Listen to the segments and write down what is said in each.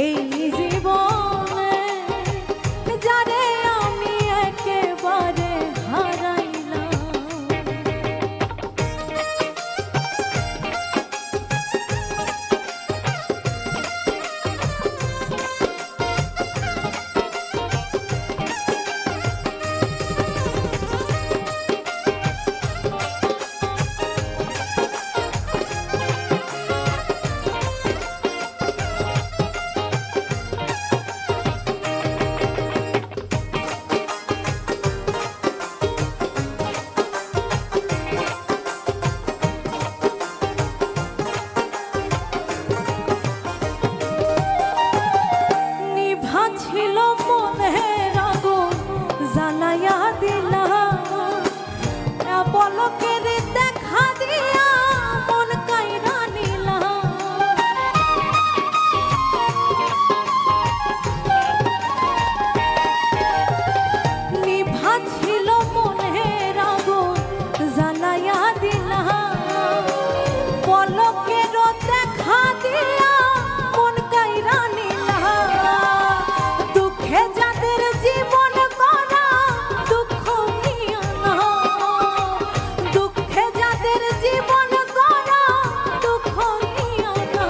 এই জীবনে যারে আমি একেবারে হারাইলাম। ছিল মনের আগুন জ্বালাইয়া দিলা, পলকের দেখা দিয়া মন কাইরা নিলা। নিভা ছিল মনের আগুন জ্বালাইয়া দিলা, পলকের দেখা দিয়া মন কাইরা নিলা। যাদের জীবন গড়া দুঃখ নিও না, দুঃখে যাদের জীবন গড়া দুঃখ নিও না।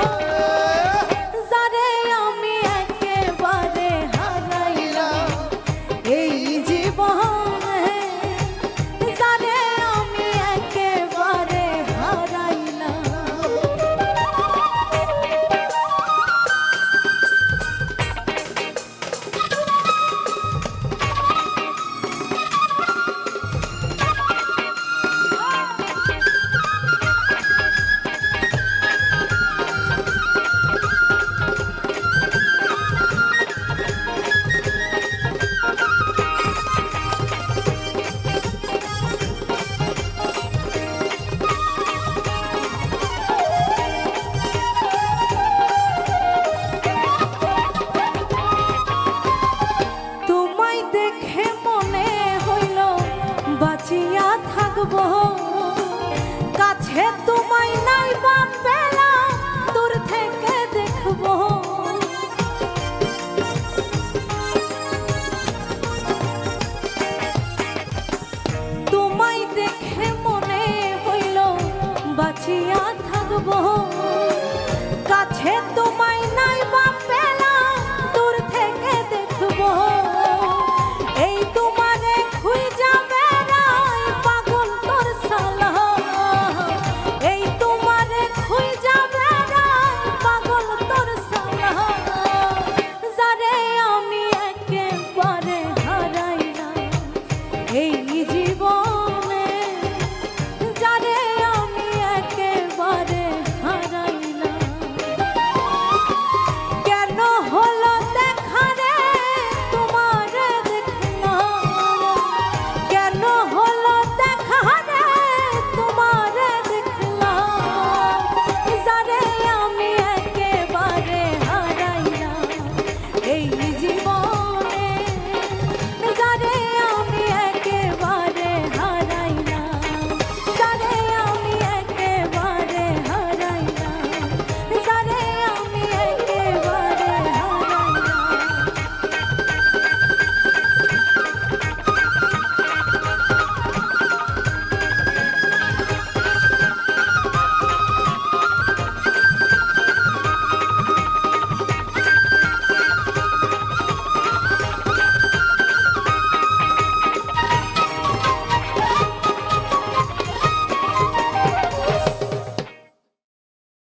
যারে আমি একেবারে হারাইলাম এই জীবনে, যারে আমি একেবারে হারাইলাম। বাঁচিয়া থাকবো কাছে তোমায় নাই বা পেলাম দূর থেকে দেখবো। তোমায় দেখে মনে হইল বাঁচিয়া থাকবো কাছে তোমায় নাই